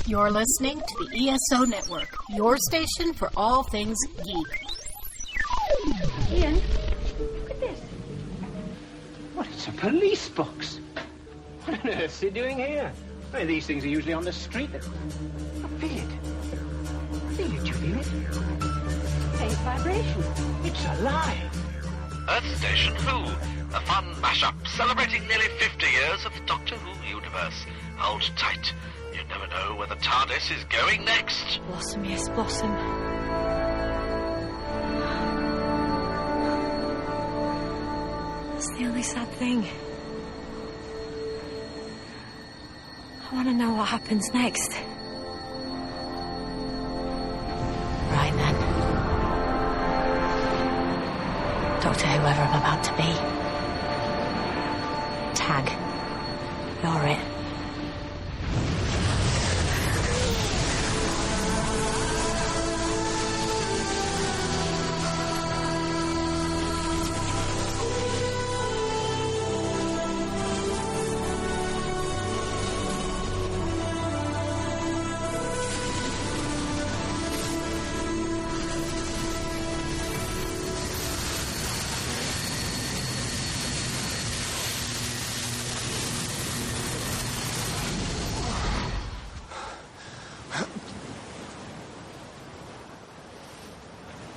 You're listening to the ESO Network, your station for all things geek. Ian, look at this. What, it's a police box? What on earth's he doing here? Well, these things are usually on the street. I feel it. Feel it, you feel it? Faint vibration. It's alive. Earth Station Who, a fun mashup celebrating nearly 50 years of the Doctor Who universe. Hold tight. You never know where the TARDIS is going next. Blossom, yes, Blossom. That's the only sad thing. I want to know what happens next. Right then. Doctor whoever I'm about to be. Tag. You're it.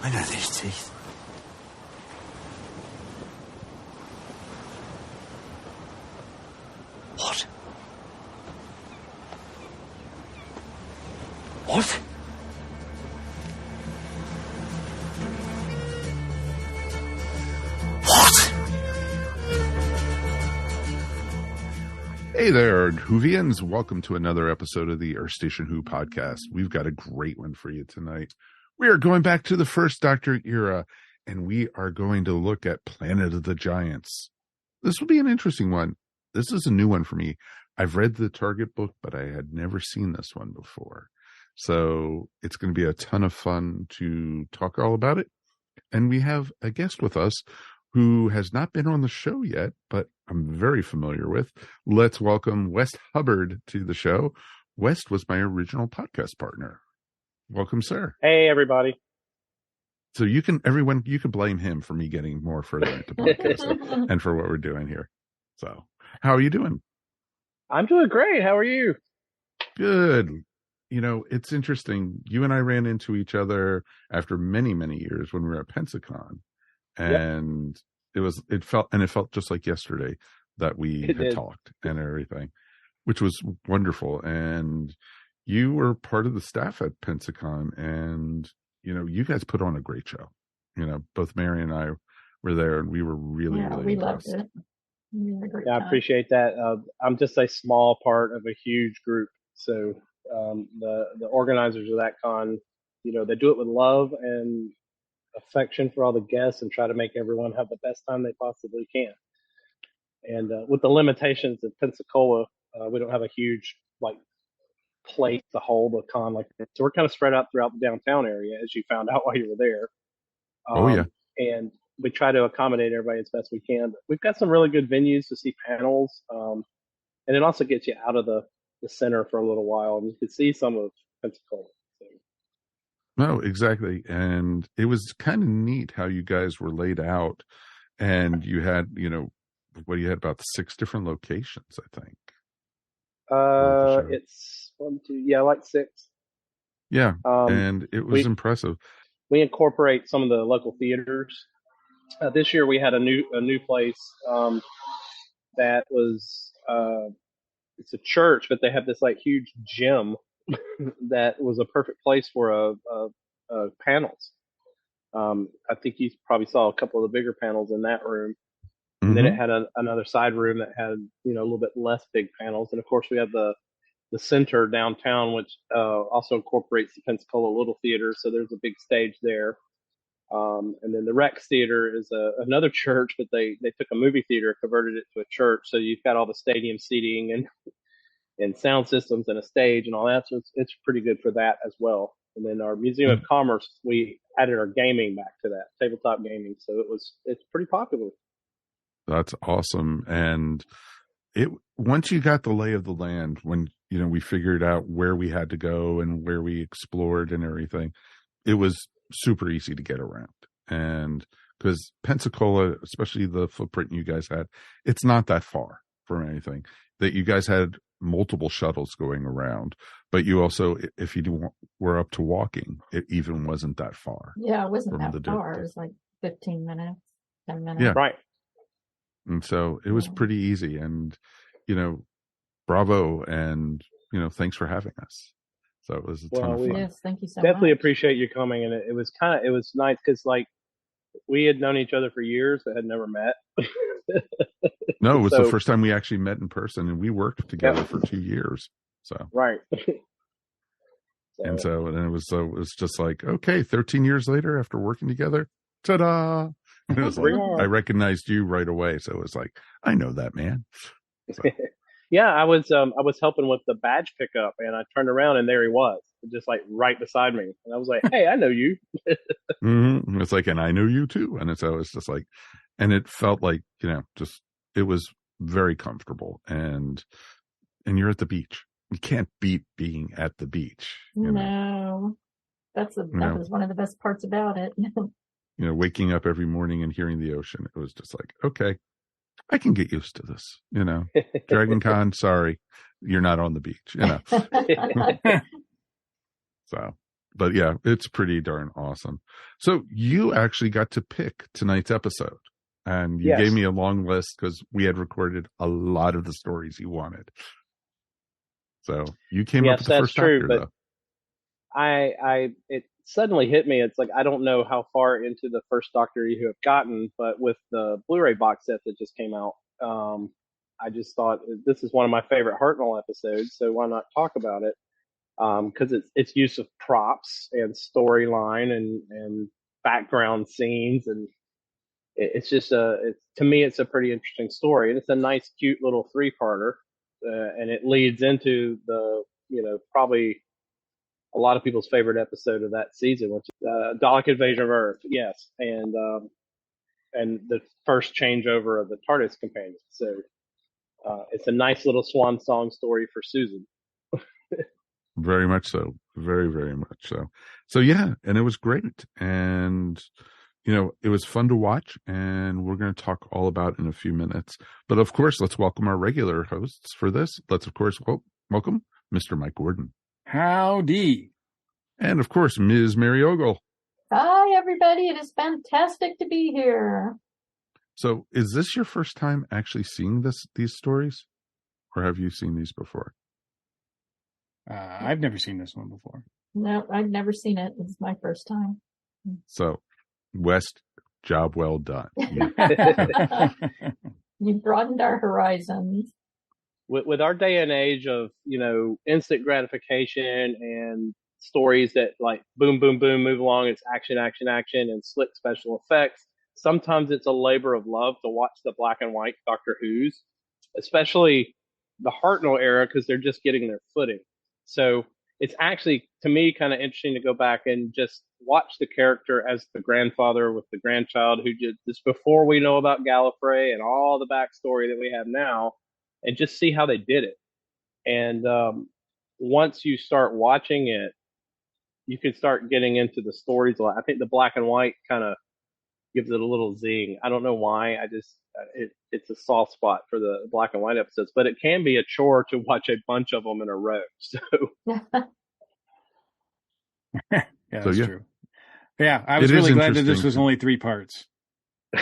I know these teeth. What? What? Hey there, Whovians. Welcome to another episode of the Earth Station Who podcast. We've got a great one for you tonight. We are going back to the first Doctor era, and we are going to look at Planet of the Giants. This will be an interesting one. This is a new one for me. I've read the Target book, but I had never seen this one before. So it's going to be a ton of fun to talk all about it. And we have a guest with us who has not been on the show yet, but I'm very familiar with. Let's welcome West Hubbard to the show. West was my original podcast partner. Welcome, sir. Hey, everybody. So you can blame him for me getting more further into podcasting and for what we're doing here. So how are you doing? I'm doing great. How are you? Good. You know, it's interesting. You and I ran into each other after many, many years when we were at Pensacon. And it felt just like yesterday that we had talked and everything, which was wonderful. And you were part of the staff at Pensacon, and you guys put on a great show. Both Mary and I were there, and we were really impressed. Loved it. I appreciate that. I'm just a small part of a huge group, so the organizers of that con, they do it with love and affection for all the guests and try to make everyone have the best time they possibly can. And with the limitations of Pensacola, we don't have a huge place to hold a con like that. So we're kind of spread out throughout the downtown area, as you found out while you were there. And we try to accommodate everybody as best we can. But we've got some really good venues to see panels. And it also gets you out of the center for a little while, and you can see some of Pensacola. No, exactly. And it was kind of neat how you guys were laid out, and you had, you had about 6 different locations, I think. It's 1, 2, like 6. Yeah. And it was impressive. We incorporate some of the local theaters. This year we had a new place, that was, it's a church, but they have this huge gym that was a perfect place for panels. I think you probably saw a couple of the bigger panels in that room. And then it had another side room that had, a little bit less big panels. And of course we have the center downtown, which also incorporates the Pensacola Little Theater. So there's a big stage there. And then the Rex Theater is another church, but they took a movie theater, converted it to a church. So you've got all the stadium seating and sound systems and a stage and all that. So it's pretty good for that as well. And then our Museum of Commerce, we added our gaming back to that, tabletop gaming. So it's pretty popular. That's awesome. And once you got the lay of the land, when we figured out where we had to go and where we explored and everything, it was super easy to get around. And because Pensacola, especially the footprint you guys had, it's not that far from anything. That you guys had multiple shuttles going around, but you also, if you were up to walking, it even wasn't that far. Yeah, it wasn't that far. It was like 15 minutes, 10 minutes. Yeah. Right. And so it was pretty easy. And, bravo. And, thanks for having us. So it was a ton of fun. Yes, thank you so definitely much. appreciate you coming. And it was nice because like we had known each other for years, but had never met. No, it was the first time we actually met in person, and we worked together for 2 years. So right. And it was just like, okay, 13 years later after working together, ta-da. And it was like, I recognized you right away. So it was like, I know that man. So. Yeah, I was helping with the badge pickup, and I turned around and there he was, just like right beside me. And I was like, hey, I know you. Mm-hmm. It's like, and I know you too. And so it's just like, and it felt like, it was very comfortable, and you're at the beach. You can't beat being at the beach. No, that was one of the best parts about it. Waking up every morning and hearing the ocean. It was just like, okay, I can get used to this. Dragon Con, sorry, you're not on the beach. So, but yeah, it's pretty darn awesome. So you actually got to pick tonight's episode. And you gave me a long list because we had recorded a lot of the stories you wanted. So you came up with the first Doctor, but though. It suddenly hit me. It's like, I don't know how far into the first Doctor you have gotten, but with the Blu-ray box set that just came out, I just thought this is one of my favorite Hartnell episodes. So why not talk about it? Because its use of props and storyline and background scenes, and it's just to me it's a pretty interesting story, and it's a nice, cute little 3-parter, and it leads into the probably a lot of people's favorite episode of that season, which is Dalek Invasion of Earth. Yes, and the first changeover of the TARDIS companion. So it's a nice little swan song story for Susan. Very much so. Very, very much so. So yeah, and it was great. And, it was fun to watch, and we're going to talk all about it in a few minutes. But of course, let's welcome our regular hosts for this. Let's, of course, welcome Mr. Mike Gordon. Howdy. And of course, Ms. Mary Ogle. Hi, everybody. It is fantastic to be here. So is this your first time actually seeing these stories? Or have you seen these before? I've never seen this one before. No, I've never seen it. It's my first time. So, West, job well done. You broadened our horizons. With our day and age of, instant gratification and stories that like boom, boom, boom, move along, it's action, action, action, and slick special effects. Sometimes it's a labor of love to watch the black and white Doctor Who's, especially the Hartnell era, because they're just getting their footing. So it's actually, to me, kind of interesting to go back and just watch the character as the grandfather with the grandchild who did this before we know about Gallifrey and all the backstory that we have now, and just see how they did it. And once you start watching it, you can start getting into the stories a lot. I think the black and white kind of gives it a little zing. I don't know why. It's a soft spot for the black and white episodes, but it can be a chore to watch a bunch of them in a row. So yeah, that's true. Yeah, I was It is really glad that this interesting. was only 3 parts.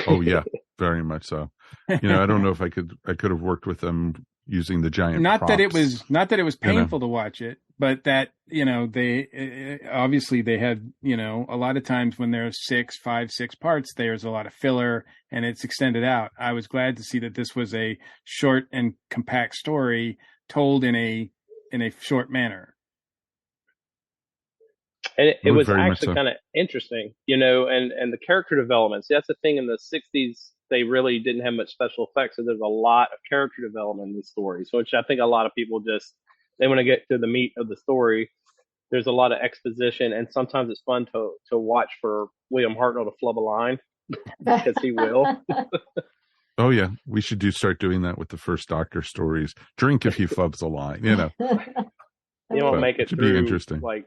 Oh yeah, very much so. I don't know if I could have worked with them using the giant Not props. that it was painful to watch it, but that they obviously they had a lot of times when there's 5, 6 parts, there's a lot of filler and it's extended out. I was glad to see that this was a short and compact story told in a short manner. And it was very much actually so. kind of interesting, and the character developments. That's the thing. In the 60s, they really didn't have much special effects, so there's a lot of character development in these stories, which I think a lot of people they want to get to the meat of the story. There's a lot of exposition, and sometimes it's fun to watch for William Hartnell to flub a line because he will. Oh yeah, we should start doing that with the first Doctor stories. Drink if he flubs a line, you know. You won't make it should through. Be interesting. Like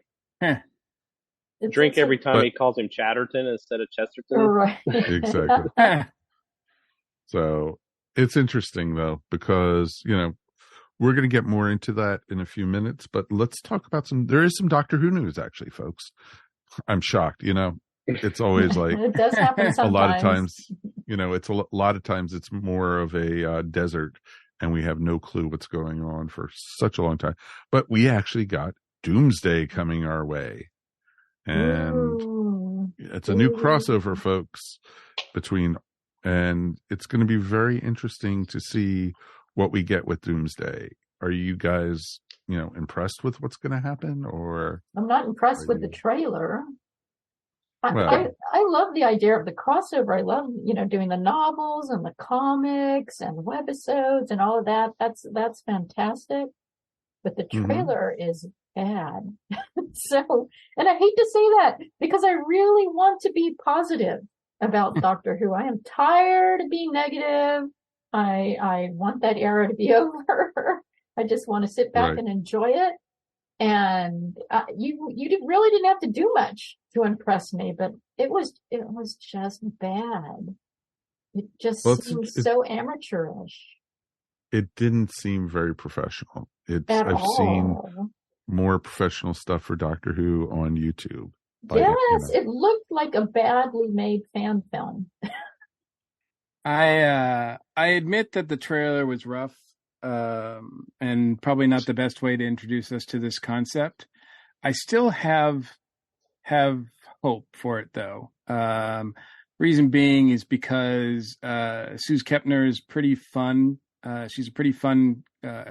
drink every time he calls him Chatterton instead of Chesterton. Right. Exactly. So it's interesting though, because we're going to get more into that in a few minutes. But let's talk about there is some Doctor Who news, actually, folks. I'm shocked. It's always like it does happen sometimes. A lot of times, it's a lot of times it's more of a desert, and we have no clue what's going on for such a long time. But we actually got Doomsday coming our way, and it's a new crossover, folks, and it's going to be very interesting to see what we get with Doomsday. Are you guys, impressed with what's going to happen, or? I'm not impressed with the trailer. I love the idea of the crossover. I love, doing the novels and the comics and webisodes and all of that. That's fantastic. But the trailer is bad. So, and I hate to say that because I really want to be positive about Doctor Who. I am tired of being negative. I want that era to be over. I just want to sit back and enjoy it. And you really didn't have to do much to impress me, but it was just bad. It just seemed so amateurish. It didn't seem very professional. I've seen more professional stuff for Doctor Who on YouTube. Yes, it looked like a badly made fan film. I admit that the trailer was rough. And probably not the best way to introduce us to this concept. I still have hope for it, though. Reason being is because Suze Kepner is pretty fun. She's a pretty fun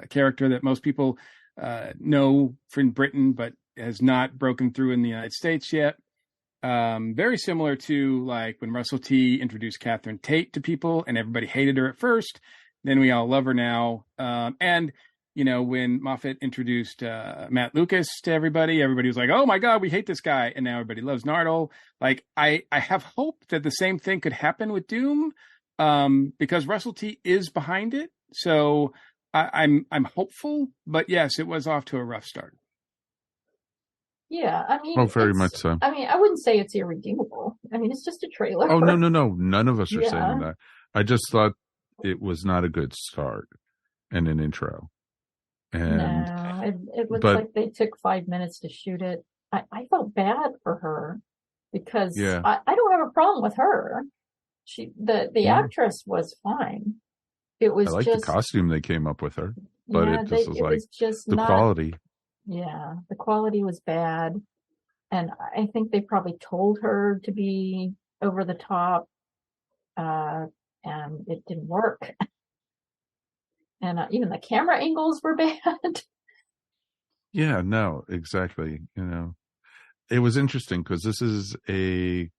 character that most people know from Britain, but has not broken through in the United States yet. Very similar to like when Russell T introduced Catherine Tate to people, and everybody hated her at first. Then we all love her now. And, when Moffat introduced Matt Lucas to everybody was like, oh my God, we hate this guy. And now everybody loves Nardole. Like, I have hope that the same thing could happen with Doom because Russell T is behind it. So I'm hopeful. But yes, it was off to a rough start. Yeah, I mean, very much so. I mean, I wouldn't say it's irredeemable. I mean, it's just a trailer. Oh, no. None of us are saying that. I just thought it was not a good start and an intro. And no, it looks like they took 5 minutes to shoot it. I felt bad for her because I don't have a problem with her. The actress was fine. It was I like the costume they came up with her, but it was just the quality. Yeah, the quality was bad. And I think they probably told her to be over the top. And it didn't work. And even the camera angles were bad. Yeah, no, exactly. It was interesting because this is a,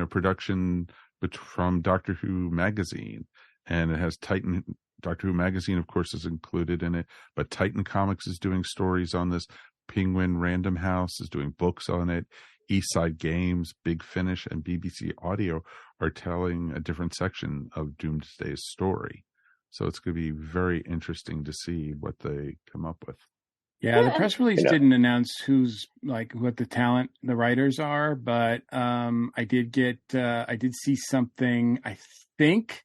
production from Doctor Who magazine, and it has Titan. Doctor Who magazine, of course, is included in it, but Titan Comics is doing stories on this. Penguin Random House is doing books on it. Eastside Games, Big Finish, and BBC Audio are telling a different section of Doomsday's story. So it's going to be very interesting to see what they come up with. Yeah, the press release didn't announce what the talent, the writers are, but I did see something. I think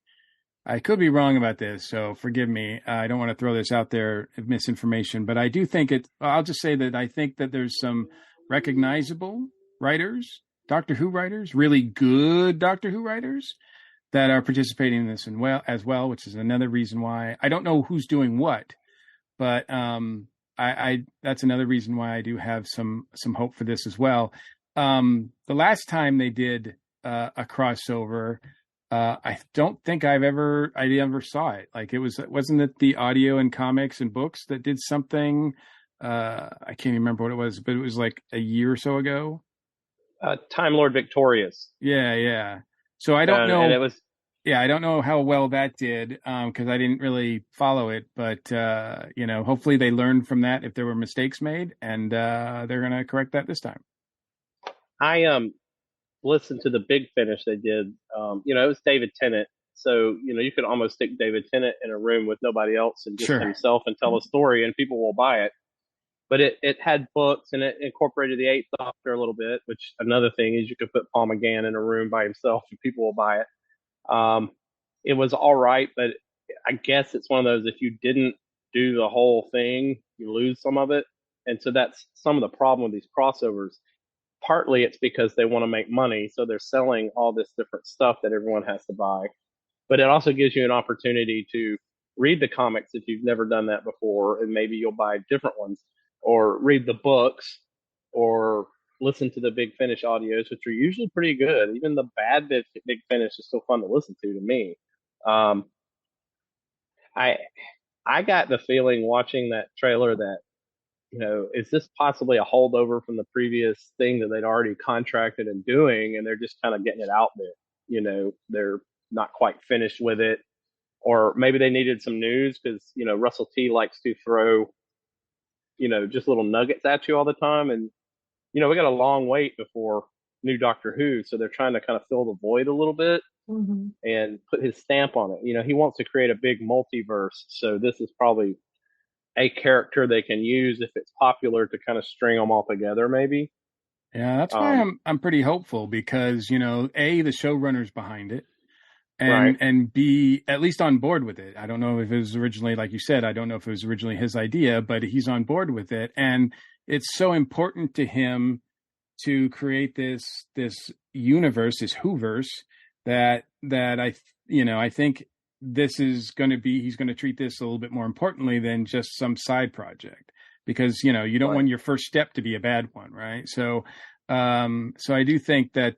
I could be wrong about this, so forgive me. I don't want to throw this out there of misinformation, but I do think I'll just say that I think that there's some recognizable writers, Doctor Who writers, really good Doctor Who writers that are participating in this as well, which is another reason why I don't know who's doing what, but I that's another reason why I do have some hope for this as well. The last time they did a crossover, I don't think I ever saw it. Like wasn't it the audio and comics and books that did something? I can't even remember what it was, but it was like a year or so ago. Time Lord Victorious. Yeah. So I don't know. And it was. Yeah, I don't know how well that did because I didn't really follow it. But hopefully they learned from that if there were mistakes made, and they're going to correct that this time. I listened to the Big Finish they did. It was David Tennant So, you could almost stick David Tennant in a room with nobody else and just Sure. himself and tell a story, and people will buy it. But it had books, and it incorporated the Eighth Doctor a little bit, which another thing is you could put Paul McGann in a room by himself and people will buy it. It was all right, but I guess it's one of those, if you didn't do the whole thing, you lose some of it. And so that's some of the problem with these crossovers. Partly it's because they want to make money, so they're selling all this different stuff that everyone has to buy. But it also gives you an opportunity to read the comics if you've never done that before, and maybe you'll buy different ones, or read the books, or listen to the Big Finish audios, which are usually pretty good. Even the bad Big Finish is still fun to listen to me. I got the feeling watching that trailer that, is this possibly a holdover from the previous thing that they'd already contracted and doing, and they're just kind of getting it out there? They're not quite finished with it, or maybe they needed some news because, Russell T likes to throw, just little nuggets at you all the time. And, we got a long wait before new Doctor Who, so they're trying to kind of fill the void a little bit and put his stamp on it. He wants to create a big multiverse, so this is probably a character they can use if it's popular to kind of string them all together, maybe. Yeah, that's why I'm pretty hopeful, because, A, the showrunner's behind it, and B, at least on board with it. I don't know if it was originally, like you said, I don't know if it was originally his idea, but he's on board with it. And it's so important to him to create this universe, this Whoverse, that I think this is going to be, he's going to treat this a little bit more importantly than just some side project, because, you don't want your first step to be a bad one. Right. So I do think that,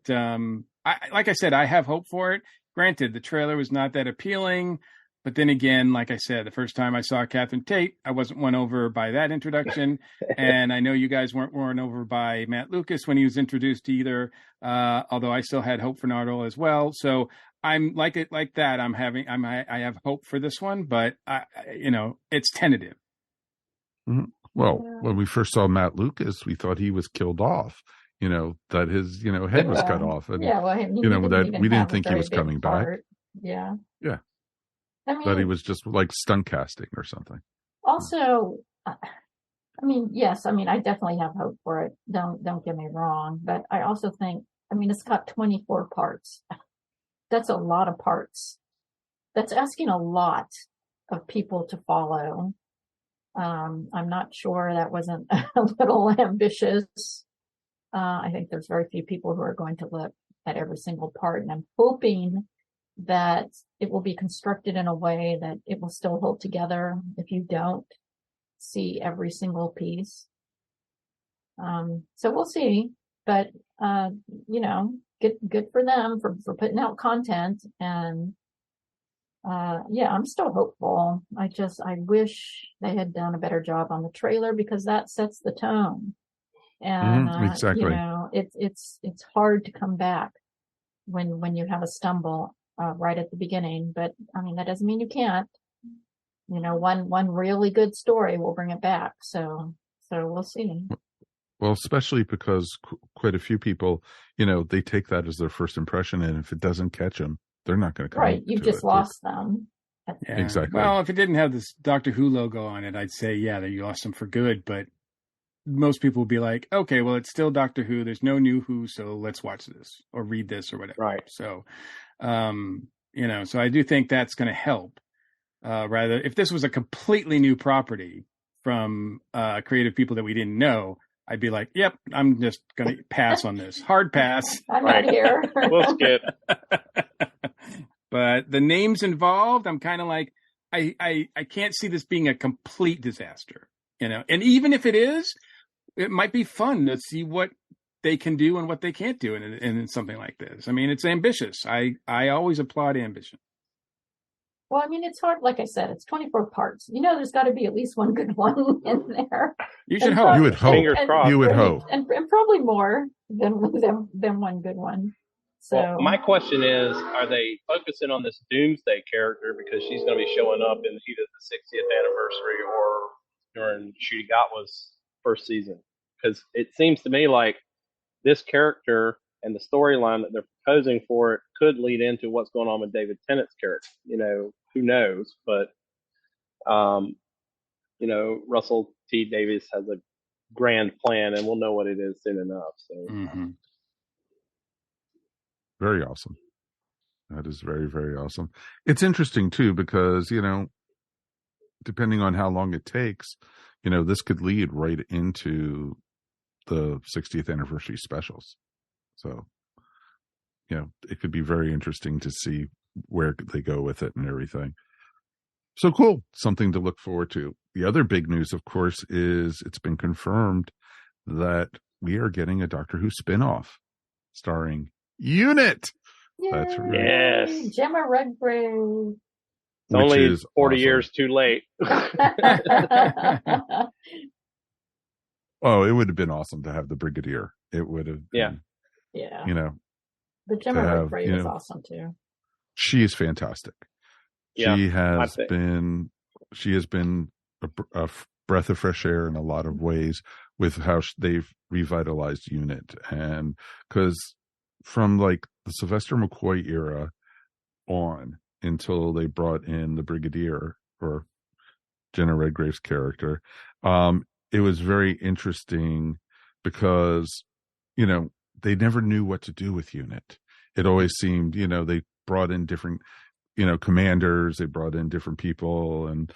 like I said, I have hope for it. Granted, the trailer was not that appealing, but then again, like I said, the first time I saw Catherine Tate, I wasn't won over by that introduction. And I know you guys weren't won over by Matt Lucas when he was introduced either, although I still had hope for Nardole as well. So I'm like that. I have hope for this one, but it's tentative. Mm-hmm. Well, when we first saw Matt Lucas, we thought he was killed off, that his, head was cut off. And, that we didn't think he was coming back. Yeah. Yeah. That he was just like stunt casting or something. Also, yes, I definitely have hope for it. Don't get me wrong. But I also think, it's got 24 parts. That's a lot of parts. That's asking a lot of people to follow. I'm not sure that wasn't a little ambitious. I think there's very few people who are going to look at every single part, and I'm hoping that it will be constructed in a way that it will still hold together if you don't see every single piece. So we'll see, but good for them for putting out content. And I'm still hopeful. I wish they had done a better job on the trailer, because that sets the tone. And exactly. It's hard to come back when you have a stumble right at the beginning. But that doesn't mean you can't. One really good story will bring it back. So we'll see. Well, especially because quite a few people, they take that as their first impression, and if it doesn't catch them, they're not going to come. Right, you've just lost them. Yeah. Exactly. Well, if it didn't have this Doctor Who logo on it, I'd say that you lost them for good. But most people would be like, okay, well, it's still Doctor Who. There's no new Who, so let's watch this or read this or whatever. Right. So, so I do think that's going to help. Rather, if this was a completely new property from creative people that we didn't know, I'd be like, yep, I'm just going to pass on this. Hard pass. I'm not here. We'll skip. But the names involved, I'm kind of like, I can't see this being a complete disaster, And even if it is, it might be fun to see what they can do and what they can't do in something like this. It's ambitious. I always applaud ambition. Well, it's hard. Like I said, it's 24 parts. There's got to be at least one good one in there. You should hope. You would hope. Fingers crossed. You would hope. And probably more than one good one. So my question is, are they focusing on this Doomsday character because she's going to be showing up in either the 60th anniversary or during Shirigatawa's first season? Because it seems to me like this character and the storyline that they're proposing for it could lead into what's going on with David Tennant's character. Who knows? But Russell T Davies has a grand plan, and we'll know what it is soon enough. So very awesome. That is very, very awesome. It's interesting too, because, depending on how long it takes, this could lead right into the 60th anniversary specials. So, it could be very interesting to see where they go with it and everything. So cool. Something to look forward to. The other big news, of course, is it's been confirmed that we are getting a Doctor Who spinoff starring Unit. Yay. That's right. Yes. Gemma Redgrave. It's only 40 years too late. Oh, it would have been awesome to have the Brigadier. It would have been, yeah. The Gemma Redgrave is awesome too. She is fantastic. Yeah, she has been a breath of fresh air in a lot of ways with how they've revitalized Unit. And because from like the Sylvester McCoy era on until they brought in the Brigadier, or Jenna Redgrave's character, it was very interesting because, they never knew what to do with Unit. It always seemed, they brought in different, commanders, they brought in different people, and,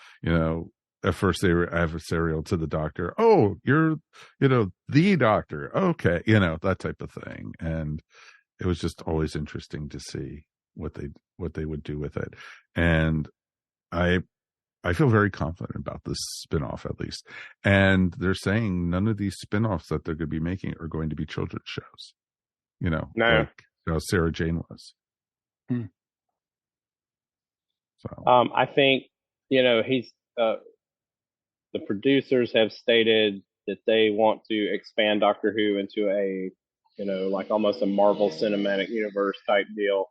at first they were adversarial to the Doctor. Oh, you're, the Doctor. Okay. That type of thing. And it was just always interesting to see what they would do with it. And I feel very confident about this spinoff, at least. And they're saying none of these spinoffs that they're going to be making are going to be children's shows. No. Like how Sarah Jane was. So I think, he's the producers have stated that they want to expand Doctor Who into a, like almost a Marvel Cinematic Universe type deal,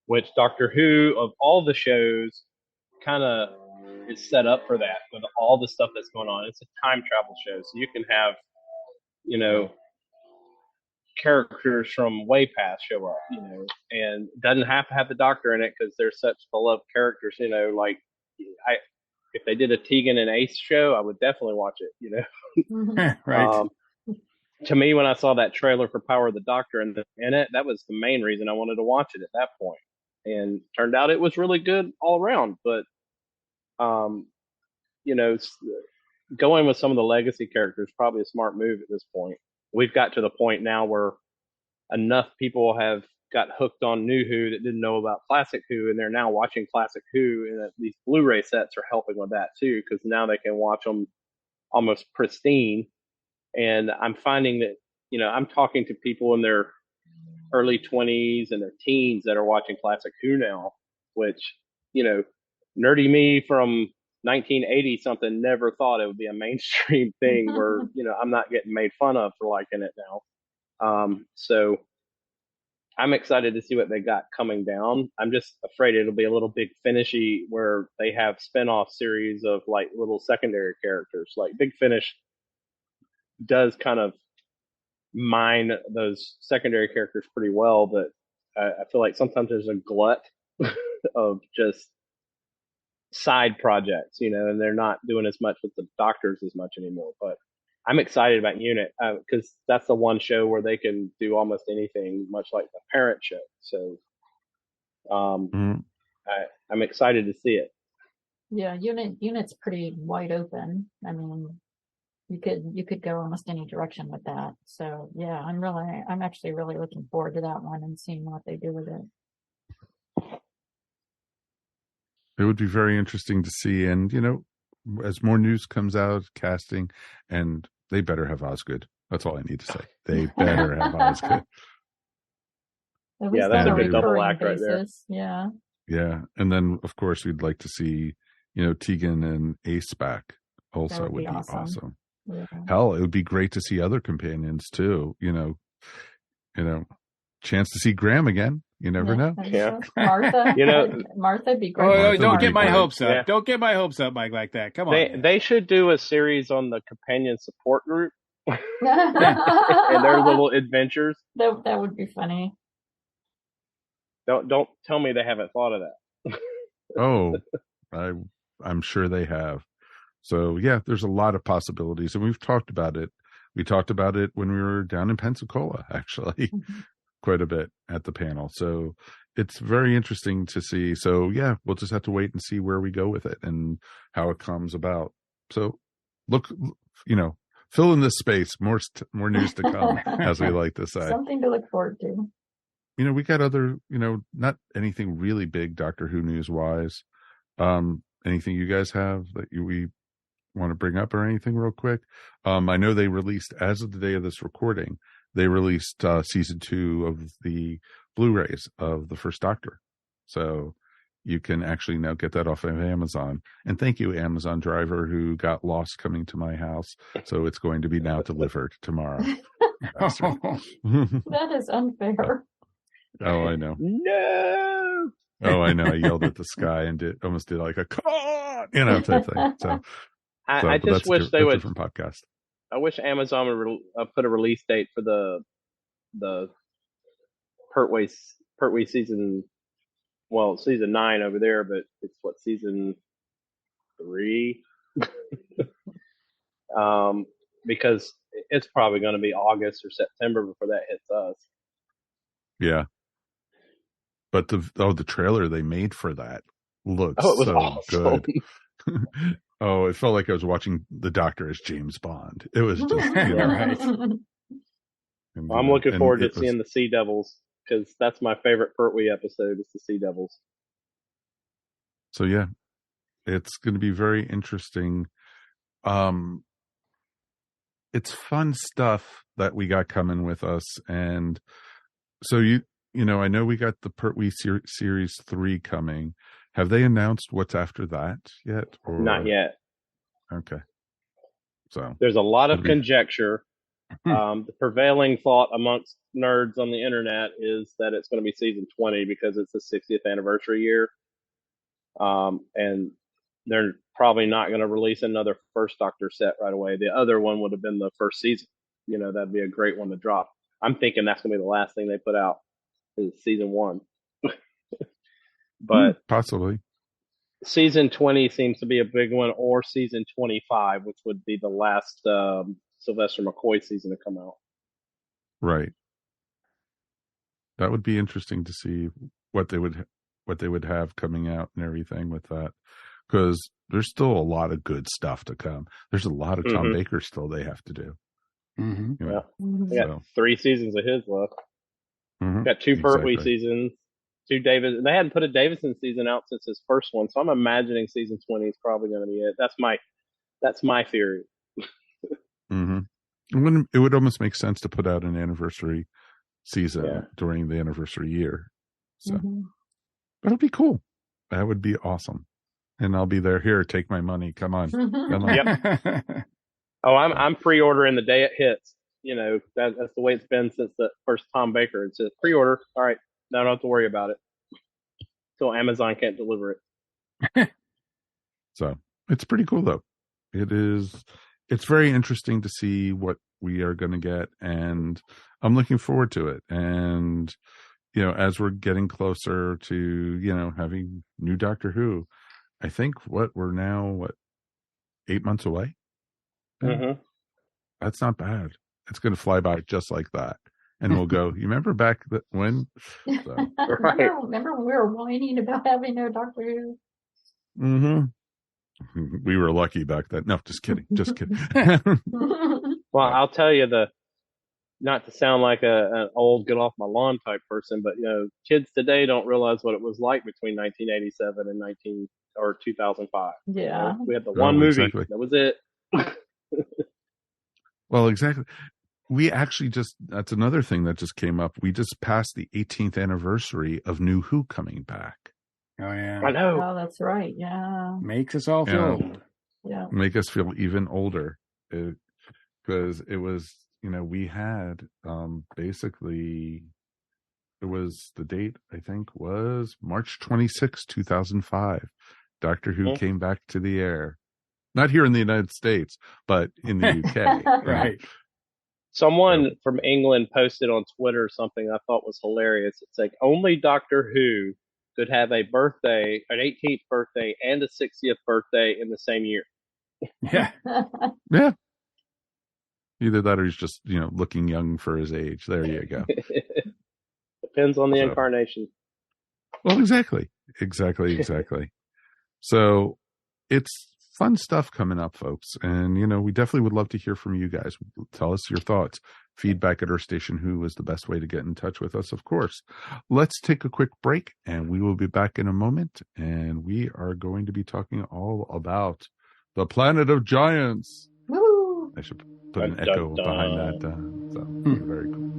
which Doctor Who, of all the shows, kind of is set up for that with all the stuff that's going on. It's a time travel show, so you can have, characters from way past show up, and doesn't have to have the Doctor in it because they're such beloved characters. Like if they did a Tegan and Ace show, I would definitely watch it. Right. To me, when I saw that trailer for Power of the Doctor in it, that was the main reason I wanted to watch it at that point. And turned out it was really good all around. But, going with some of the legacy characters is probably a smart move at this point. We've got to the point now where enough people have got hooked on New Who that didn't know about Classic Who, and they're now watching Classic Who, and these Blu-ray sets are helping with that too, because now they can watch them almost pristine. And I'm finding that, I'm talking to people in their early 20s and their teens that are watching Classic Who now, which, nerdy me from 1980 something never thought it would be a mainstream thing where, I'm not getting made fun of for liking it now. So I'm excited to see what they got coming down. I'm just afraid it'll be a little Big Finishy where they have spin-off series of like little secondary characters. Like Big Finish does kind of mine those secondary characters pretty well, but I feel like sometimes there's a glut of just side projects, and they're not doing as much with the Doctors as much anymore. But I'm excited about Unit because that's the one show where they can do almost anything, much like the parent show. So I'm excited to see it. Yeah, Unit's pretty wide open. I mean, you could go almost any direction with that. So yeah, I'm actually really looking forward to that one and seeing what they do with it. It would be very interesting to see. And, as more news comes out, casting, and they better have Osgood. That's all I need to say. They better have Osgood. Yeah, that's a good double act right there. Yeah. Yeah. And then, of course, we'd like to see, Tegan and Ace back also would be awesome. Yeah. Hell, it would be great to see other companions too, chance to see Graham again. You never know. Yeah. Martha, Martha'd be great. Oh, don't get my hopes up. Yeah. Don't get my hopes up, Mike, like that. Come on. They should do a series on the companion support group and their little adventures. That would be funny. Don't tell me they haven't thought of that. Oh, I'm sure they have. So yeah, there's a lot of possibilities, and we've talked about it. We talked about it when we were down in Pensacola, actually, quite a bit at the panel. So it's very interesting to see. So yeah, we'll just have to wait and see where we go with it and how it comes about. So look, fill in this space. More news to come, as we like to say. Something to look forward to. We got other, not anything really big Doctor Who news wise. Anything you guys have that we want to bring up or anything real quick? I know they released, as of the day of this recording, they released season 2 of the Blu-rays of the first Doctor. So you can actually now get that off of Amazon. And thank you, Amazon driver, who got lost coming to my house. So it's going to be now delivered tomorrow. That is unfair. Oh, I know. No. Oh, I know. I yelled at the sky and almost did like a "Con!" type thing. So I just wish they would. Different podcast. I wish Amazon would put a release date for the Pertwee season. Well, season 9 over there, but it's season 3. Because it's probably going to be August or September before that hits us. Yeah. But the trailer they made for that looks so awesome. good. Oh, it felt like I was watching The Doctor as James Bond. It was just right. Well, I'm looking forward to seeing the Sea Devils, because that's my favorite Pertwee episode is the Sea Devils. So yeah, it's going to be very interesting. It's fun stuff that we got coming with us, and so I know we got the Pertwee series 3 coming. Have they announced what's after that yet? Or... Not yet. Okay. So there's a lot of conjecture. The prevailing thought amongst nerds on the internet is that it's going to be season 20 because it's the 60th anniversary year. And they're probably not going to release another first Doctor set right away. The other one would have been the first season. That'd be a great one to drop. I'm thinking that's going to be the last thing they put out is season 1. But possibly season 20 seems to be a big one, or season 25, which would be the last Sylvester McCoy season to come out. Right. That would be interesting to see what they would have coming out and everything with that, because there's still a lot of good stuff to come. There's a lot of Tom Baker still they have to do. Mm-hmm. Yeah. They got 3 seasons of his left. Got 2 Pertwee seasons, 2 Davis. They hadn't put a Davison season out since his first one, so I'm imagining season 20 is probably going to be it. That's my theory. It would almost make sense to put out an anniversary season during the anniversary year. So that'll be cool. That would be awesome. And I'll be there. Here, take my money. Come on. Yep. Oh, I'm pre-ordering the day it hits. That's the way it's been since the first Tom Baker. It's a pre-order. All right, now I don't have to worry about it. So Amazon can't deliver it. So it's pretty cool, though. It's very interesting to see what we are going to get, and I'm looking forward to it. And, as we're getting closer to, having new Doctor Who, I think we're now 8 months away? Mm-hmm. That's not bad. It's going to fly by just like that. And we'll go, you remember back when? So. Right. Remember when we were whining about having no Doctor Who? Mm-hmm. We were lucky back then. No, just kidding. Just kidding. Well, I'll tell you not to sound like an old get off my lawn type person, but kids today don't realize what it was like between 1987 and 2005. Yeah. We had the one movie. Exactly. That was it. Well, exactly. We actually that's another thing that just came up. We just passed the 18th anniversary of New Who coming back. Oh, yeah. I know. Oh, that's right. Yeah. Makes us all feel old. Yeah. Make us feel even older. Because it was, we had basically, it was the date, I think, was March 26, 2005. Doctor Who came back to the air. Not here in the United States, but in the UK. Right. Someone from England posted on Twitter something I thought was hilarious. It's like only Doctor Who could have a birthday, an 18th birthday, and a 60th birthday in the same year. Yeah. Yeah. Either that or he's just, looking young for his age. There you go. Depends on the incarnation. Well, exactly. So it's fun stuff coming up, folks. And, we definitely would love to hear from you guys. Tell us your thoughts. Feedback at Earth Station Who is the best way to get in touch with us, of course. Let's take a quick break, and we will be back in a moment. And we are going to be talking all about the Planet of Giants. Woo! I should put an echo behind that. Very cool.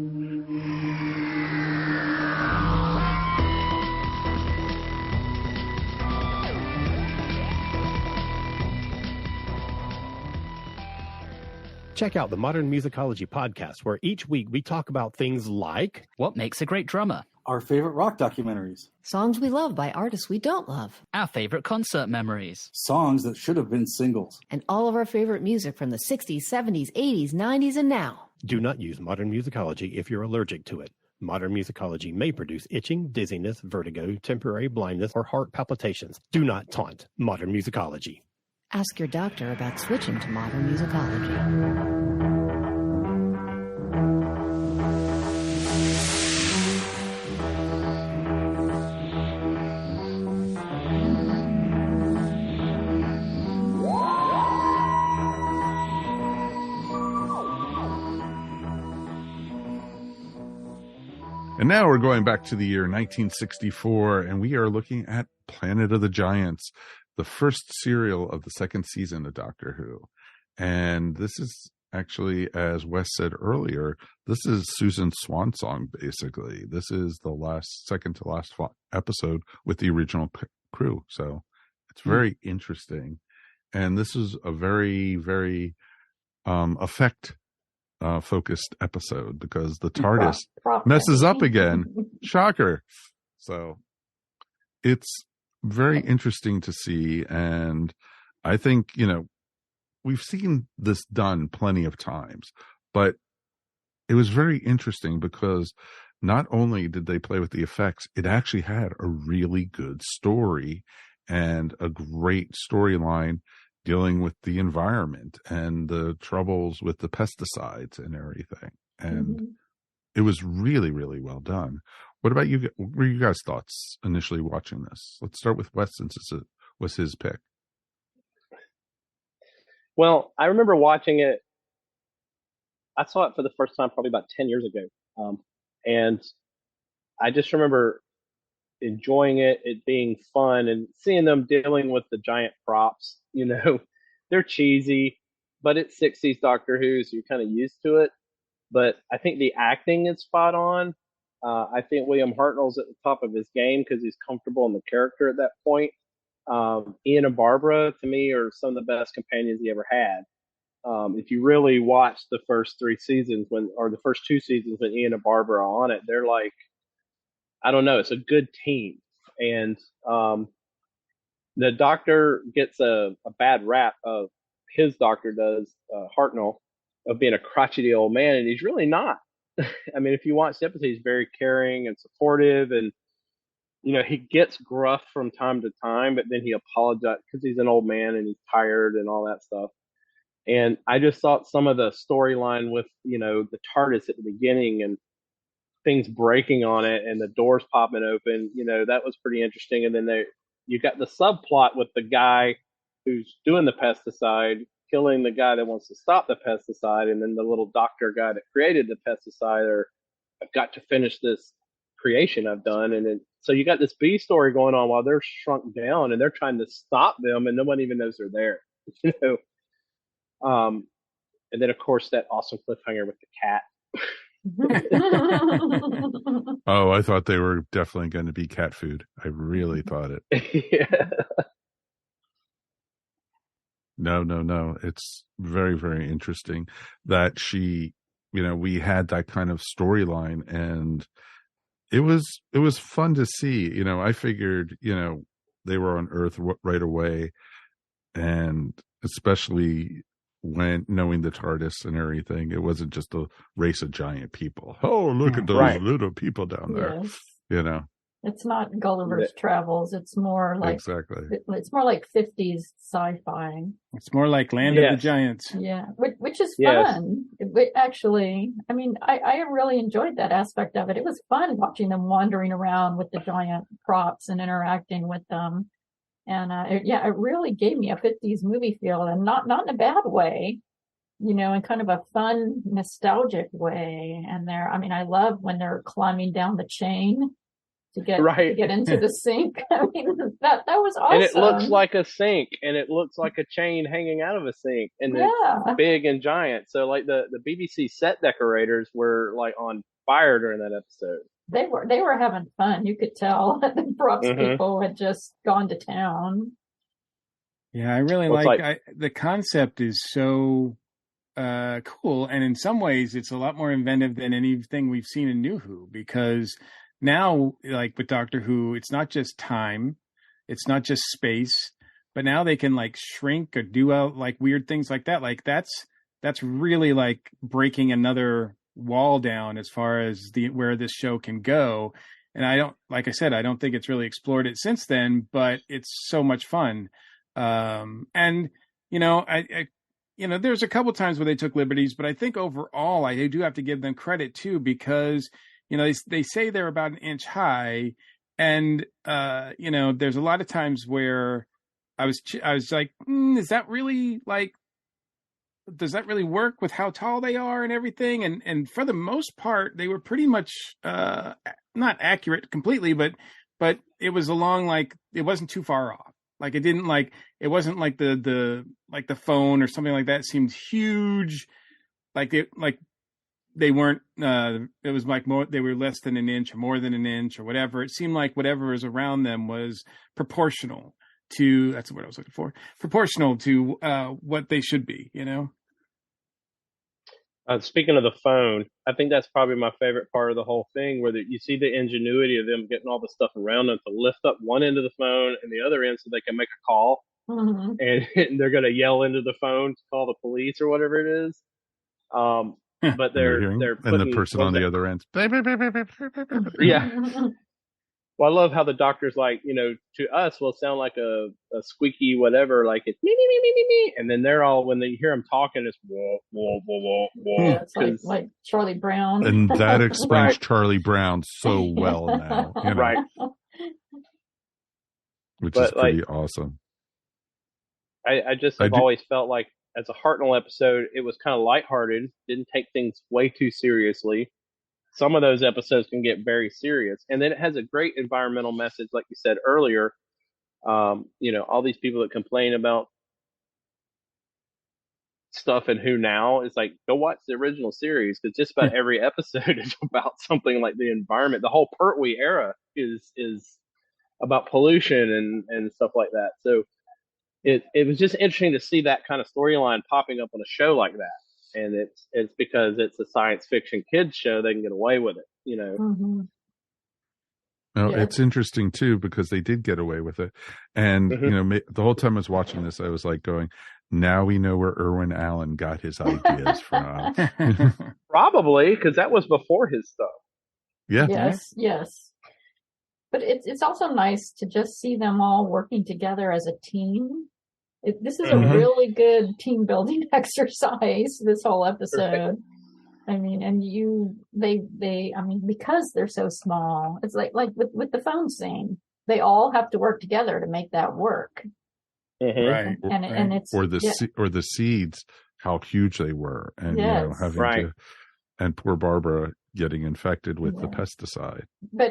Check out the Modern Musicology podcast, where each week we talk about things like what makes a great drummer, our favorite rock documentaries, songs we love by artists we don't love, our favorite concert memories, songs that should have been singles, and all of our favorite music from the 60s, 70s, 80s, 90s, and now. Do not use Modern Musicology if you're allergic to it. Modern Musicology may produce itching, dizziness, vertigo, temporary blindness, or heart palpitations. Do not taunt Modern Musicology. Ask your doctor about switching to Modern Musicology. And now we're going back to the year 1964, and we are looking at Planet of the Giants, the first serial of the second season of Doctor Who. And this is actually, as Wes said earlier, this is Susan's swan song, basically. This is the second to last episode with the original crew. So it's very interesting. And this is a very, very effect focused episode, because the TARDIS messes up again. Shocker. So it's very interesting to see. And I think, we've seen this done plenty of times, but it was very interesting because not only did they play with the effects, it actually had a really good story and a great storyline dealing with the environment and the troubles with the pesticides and everything. And it was really, really well done. What about you? What were you guys' thoughts initially watching this? Let's start with Wes, since it was his pick. Well, I remember watching it. I saw it for the first time probably about 10 years ago. And I just remember enjoying it being fun, and seeing them dealing with the giant props. They're cheesy, but it's 60s Doctor Who, so you're kind of used to it. But I think the acting is spot on. I think William Hartnell's at the top of his game because he's comfortable in the character at that point. Ian and Barbara, to me, are some of the best companions he ever had. If you really watch the first 3 seasons or the first 2 seasons when Ian and Barbara are on it, they're like, I don't know, it's a good team. And the Doctor gets a bad rap of, his doctor does, Hartnell, of being a crotchety old man, and he's really not. I mean, if you watch the episode, he's very caring and supportive, and he gets gruff from time to time, but then he apologizes because he's an old man and he's tired and all that stuff. And I just thought some of the storyline with, the TARDIS at the beginning and things breaking on it and the doors popping open, that was pretty interesting. And then you got the subplot with the guy who's doing the pesticide, killing the guy that wants to stop the pesticide. And then the little doctor guy that created the pesticide, I've got to finish this creation I've done. And then, so you got this B story going on while they're shrunk down and they're trying to stop them, and no one even knows they're there. And then of course that awesome cliffhanger with the cat. Oh, I thought they were definitely going to be cat food. I really thought it. Yeah. No. It's very, very interesting that she, we had that kind of storyline, and it was fun to see. I figured, they were on Earth right away, and especially when knowing the TARDIS and everything. It wasn't just a race of giant people. Oh, look at those little people down there. Yes. You know, it's not Gulliver's Travels. It's more like It's more like 50s sci-fi. It's more like Land of the Giants. Yeah, which is fun. Actually, I mean, I really enjoyed that aspect of it. It was fun watching them wandering around with the giant props and interacting with them. And it really gave me a 50s movie feel, and not in a bad way, you know, in kind of a fun, nostalgic way. And I love when they're climbing down the chain to get into the sink. I mean, that was awesome. And it looks like a sink, and it looks like a chain hanging out of a sink, and it's big and giant. So like the BBC set decorators were like on fire during that episode. They were having fun. You cool tell that the props people had just gone to town. Yeah, I really the concept is so cool, and in some ways it's a lot more inventive than anything we've seen in New Who, because now, like with Doctor Who, it's not just time, it's not just space, but now they can like shrink or do like weird things like that. Like that's really like breaking another wall down as far as where this show can go. And I don't think it's really explored it since then, but it's so much fun. And you know, I there's a couple times where they took liberties, but I think overall I do have to give them credit too, because you know, they say they're about an inch high, and you know, there's a lot of times where I was like, is that really like, does that really work with how tall they are and everything? And for the most part, they were pretty much not accurate completely, but it was along, like, it wasn't too far off. Like it wasn't like the phone or something like that. It seemed huge. They weren't, it was like more, they were less than an inch or more than an inch or whatever. It seemed like whatever was around them was proportional to, that's what I was looking for, proportional to what they should be, you know? Speaking of the phone, I think that's probably my favorite part of the whole thing, where you see the ingenuity of them getting all the stuff around them to lift up one end of the phone and the other end so they can make a call. Mm-hmm. And they're going to yell into the phone to call the police or whatever it is. But they're putting, and the person on the other end. Yeah. Well, I love how the doctor's like, you know, to us will sound like a squeaky whatever, like it's me, and then they're all, when they hear him talking, it's whoa, whoa, whoa, whoa, whoa. Yeah, it's like Charlie Brown. And that explains Charlie Brown so well now, you know? Right? Which is pretty awesome. I just have always felt like, as a Hartnell episode, it was kind of lighthearted, didn't take things way too seriously. Some of those episodes can get very serious. And then it has a great environmental message, like you said earlier. You know, all these people that complain about stuff in Who Now, it's like, go watch the original series, because just about every episode is about something like the environment. The whole Pertwee era is about pollution and stuff like that. So it was just interesting to see that kind of storyline popping up on a show like that. And it's because it's a science fiction kids show, they can get away with it, you know. Mm-hmm. No, it's interesting too, because they did get away with it. And you know, the whole time I was watching this, I was like going, now we know where Irwin Allen got his ideas from. Probably, because that was before his stuff. Yeah. Yes. But it's also nice to just see them all working together as a team. This is a really good team building exercise, this whole episode. I mean, and I mean, because they're so small, it's like with the phone scene, they all have to work together to make that work. Right. And it's, or the seeds, how huge they were, and you know, having to, and poor Barbara getting infected with the pesticide.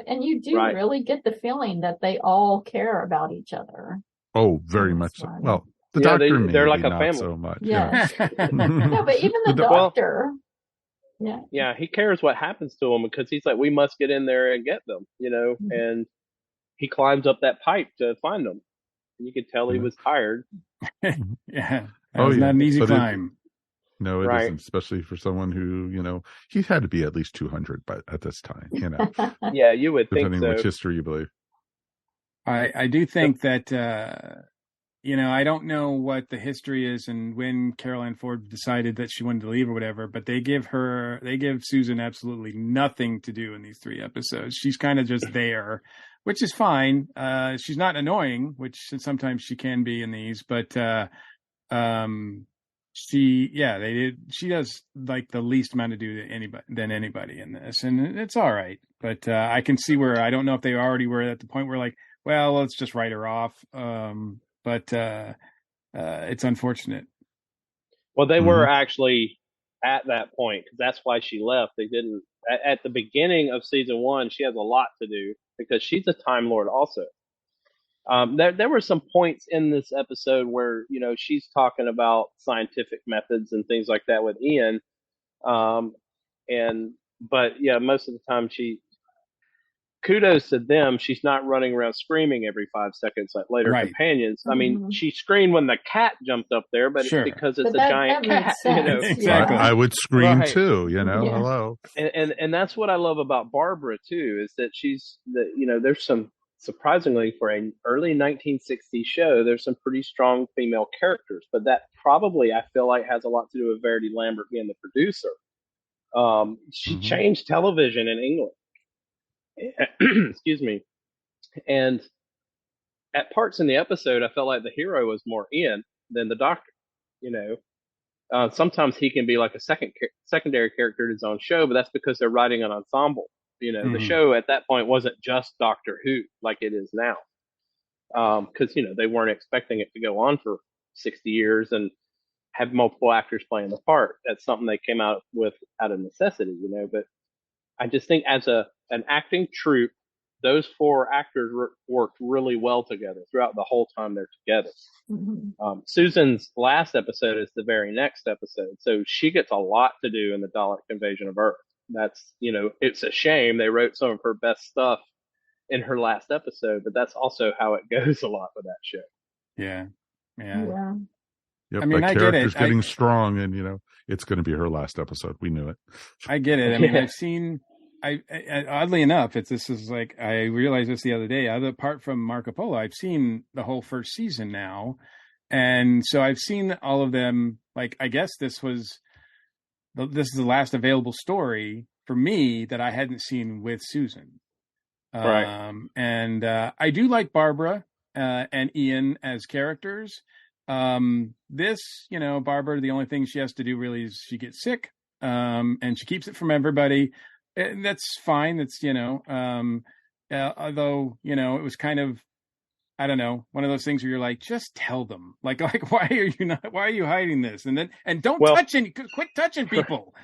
And you do really get the feeling that they all care about each other. Oh, very much so. Well, the doctor, they're like a not family. so much. Yeah. No, but even the doctor. Yeah, he cares what happens to them, because he's like, we must get in there and get them, you know, and he climbs up that pipe to find them. And you could tell he was tired. Yeah. That was not an easy climb. No, it isn't, especially for someone who, you know, he had to be at least 200 at this time, you know. Yeah, you would think so. Depending on which history you believe. I do think that I don't know what the history is and when Caroline Ford decided that she wanted to leave or whatever, but they give Susan absolutely nothing to do in these 3 episodes. She's kind of just there, which is fine. She's not annoying, which sometimes she can be in these, but she does like the least amount to do than anybody in this, and it's all right. But I can see where I don't know if they already were at the point where like, well, let's just write her off. But it's unfortunate. Well, they were actually at that point because that's why she left. They didn't at the beginning of season 1. She has a lot to do because she's a Time Lord also. There were some points in this episode where she's talking about scientific methods and things like that with Ian, but most of the time kudos to them. She's not running around screaming every 5 seconds like later companions. I mean, she screamed when the cat jumped up there, but it's because it's a giant cat. Exactly. I would scream too. Hello. And that's what I love about Barbara too, is that there's some, surprisingly for an early 1960s show, there's some pretty strong female characters, but that probably I feel like has a lot to do with Verity Lambert being the producer. She changed television in England. Excuse me. And at parts in the episode, I felt like the hero was more Ian than the Doctor. Sometimes he can be like a secondary character in his own show, but that's because they're writing an ensemble. The show at that point wasn't just Doctor Who like it is now, because they weren't expecting it to go on for 60 years and have multiple actors playing the part. That's something they came out with out of necessity. But I just think as an acting troupe, those 4 actors worked really well together throughout the whole time they're together. Susan's last episode is the very next episode, so she gets a lot to do in the Dalek invasion of Earth. That's, it's a shame they wrote some of her best stuff in her last episode, but that's also how it goes a lot with that show. Yeah. Yep, I mean, that I get it. getting strong, and it's going to be her last episode. We knew it. I get it. I mean, I've seen. I oddly enough, this is like I realized this the other day. Apart from Marco Polo, I've seen the whole first season now, and so I've seen all of them. Like, I guess this is the last available story for me that I hadn't seen with Susan. Right. And I do like Barbara and Ian as characters. Barbara, the only thing she has to do really is she gets sick, and she keeps it from everybody. And that's fine. That's, although, it was kind of, I don't know, one of those things where you're like, just tell them, like, why are you hiding this? And don't quit touching people.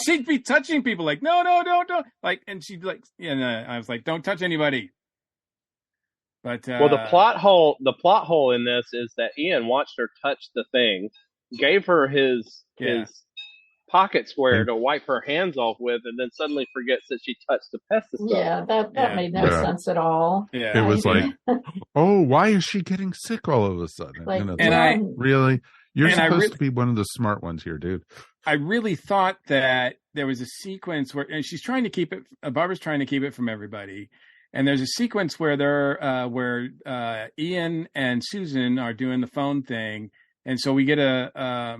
She'd be touching people like, no, don't. Like, and she'd like, I was like, don't touch anybody. But, the plot hole in this is that Ian watched her touch the thing, gave her his pocket square to wipe her hands off with, and then suddenly forgets that she touched the pesticide. Yeah, that made no sense at all. Yeah. It was like, oh, why is she getting sick all of a sudden? Like, really? You're supposed to be one of the smart ones here, dude. I really thought that there was a sequence where, and she's trying to keep it, Barbara's trying to keep it from everybody. And there's a sequence where Ian and Susan are doing the phone thing. And so we get a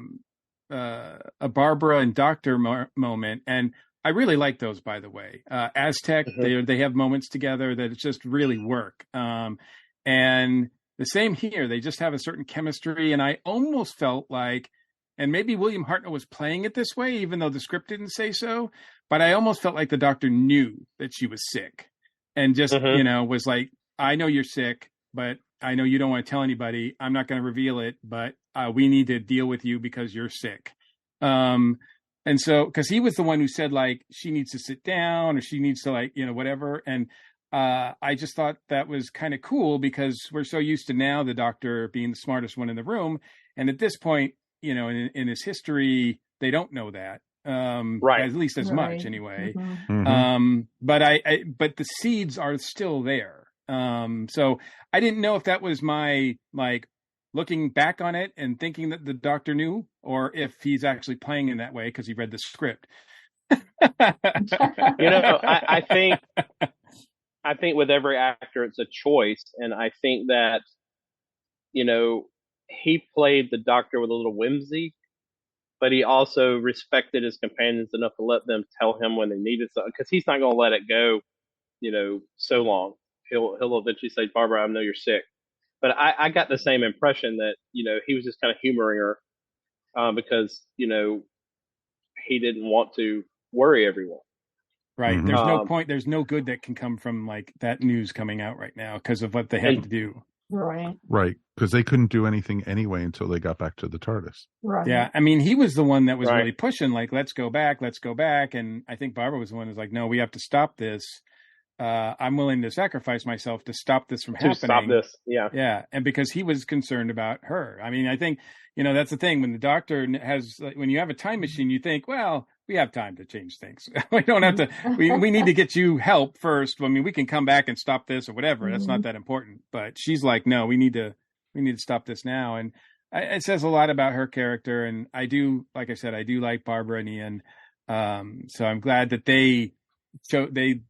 Barbara and Doctor moment, and I really like those, by the way. Aztec, they have moments together that just really work, and the same here. They just have a certain chemistry, and I almost felt like, and maybe William Hartnell was playing it this way, even though the script didn't say so, but I almost felt like the Doctor knew that she was sick, and just was like, I know you're sick, but I know you don't want to tell anybody. I'm not going to reveal it, but we need to deal with you because you're sick. And so, because he was the one who said, like, she needs to sit down or she needs to, like, whatever. And I just thought that was kind of cool because we're so used to now the Doctor being the smartest one in the room. And at this point, in his history, they don't know that. Right. At least as much anyway. But but the seeds are still there. So I didn't know if that was my, like, looking back on it and thinking that the Doctor knew, or if he's actually playing in that way because he read the script. I think with every actor it's a choice, and I think that he played the Doctor with a little whimsy, but he also respected his companions enough to let them tell him when they needed something, because he's not going to let it go, so long. He'll eventually say, Barbara, I know you're sick. But I got the same impression that, he was just kind of humoring her because, he didn't want to worry everyone. Right. Mm-hmm. There's no point. There's no good that can come from like that news coming out right now because of what they had to do. Right. Right. Because they couldn't do anything anyway until they got back to the TARDIS. Right. Yeah. I mean, he was the one that was really pushing, like, let's go back. And I think Barbara was the one who's like, no, we have to stop this. I'm willing to sacrifice myself to stop this from happening. Stop this. Yeah. Yeah. And because he was concerned about her. I mean, I think, that's the thing when the Doctor when you have a time machine, you think, well, we have time to change things. We don't have to, we need to get you help first. I mean, we can come back and stop this or whatever. Mm-hmm. That's not that important. But she's like, no, we need to stop this now. And it says a lot about her character. And I do, like I said, I do like Barbara and Ian. So I'm glad that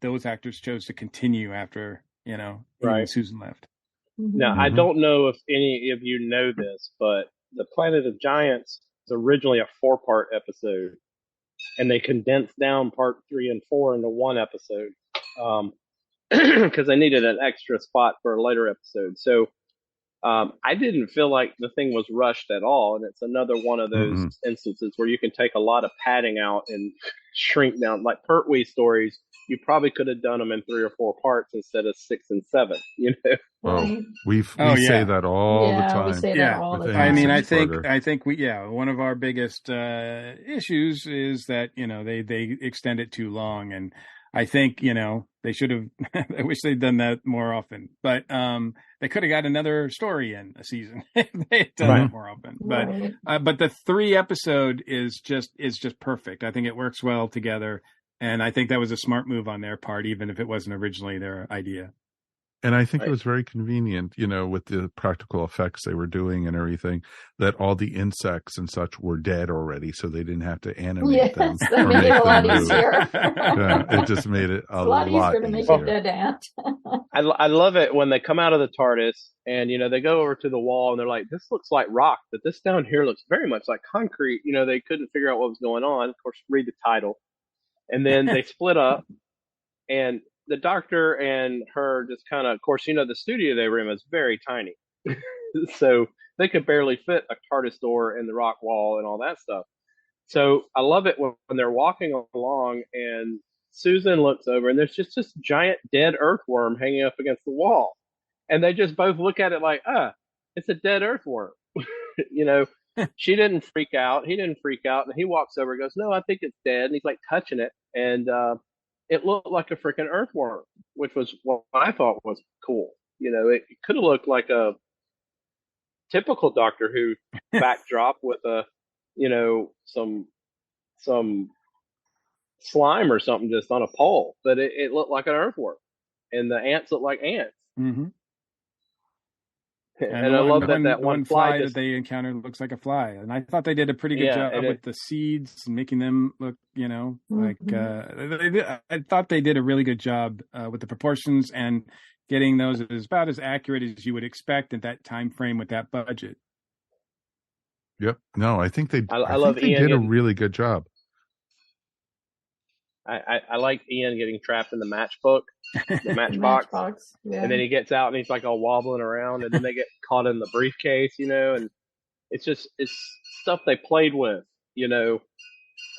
those actors chose to continue after, Susan left. Now, I don't know if any of you know this, but the Planet of Giants was originally a 4-part episode, and they condensed down part 3 and 4 into one episode because they needed an extra spot for a later episode. So I didn't feel like the thing was rushed at all, and it's another one of those instances where you can take a lot of padding out and shrink down. Like Pertwee stories, you probably could have done them in 3 or 4 parts instead of 6 and 7 . Oh, we say that all the time. We say that all the time. I mean, I think one of our biggest issues is that they extend it too long, and I think they should have. I wish they'd done that more often, but they could have got another story in a season if they had done that more often. But the 3 episode is just perfect. I think it works well together, and I think that was a smart move on their part, even if it wasn't originally their idea. And I think it was very convenient, with the practical effects they were doing and everything, that all the insects and such were dead already, so they didn't have to animate them. Yes, that made it a lot easier. It just made it a lot easier to make a dead ant. I love it when they come out of the TARDIS and, they go over to the wall and they're like, this looks like rock, but this down here looks very much like concrete. They couldn't figure out what was going on. Of course, read the title. And then they split up, and the Doctor and her just kind of course, the studio they were in was very tiny. So they could barely fit a TARDIS door in the rock wall and all that stuff. So I love it when they're walking along and Susan looks over and there's just this giant dead earthworm hanging up against the wall. And they just both look at it like, it's a dead earthworm. She didn't freak out. He didn't freak out. And he walks over and goes, no, I think it's dead. And he's like touching it. And, it looked like a freaking earthworm, which was what I thought was cool. It could have looked like a typical Doctor Who backdrop with some slime or something just on a pole, but it looked like an earthworm, and the ants looked like ants. Mm-hmm. And I love that one fly that they encountered looks like a fly, and I thought they did a pretty good job with the seeds and making them look, like I thought they did a really good job with the proportions and getting those about as accurate as you would expect at that time frame with that budget. Yep. No, I think they did a really good job. I like Ian getting trapped in the matchbook, the matchbox. Yeah. And then he gets out and he's like all wobbling around, and then they get caught in the briefcase, and it's stuff they played with, and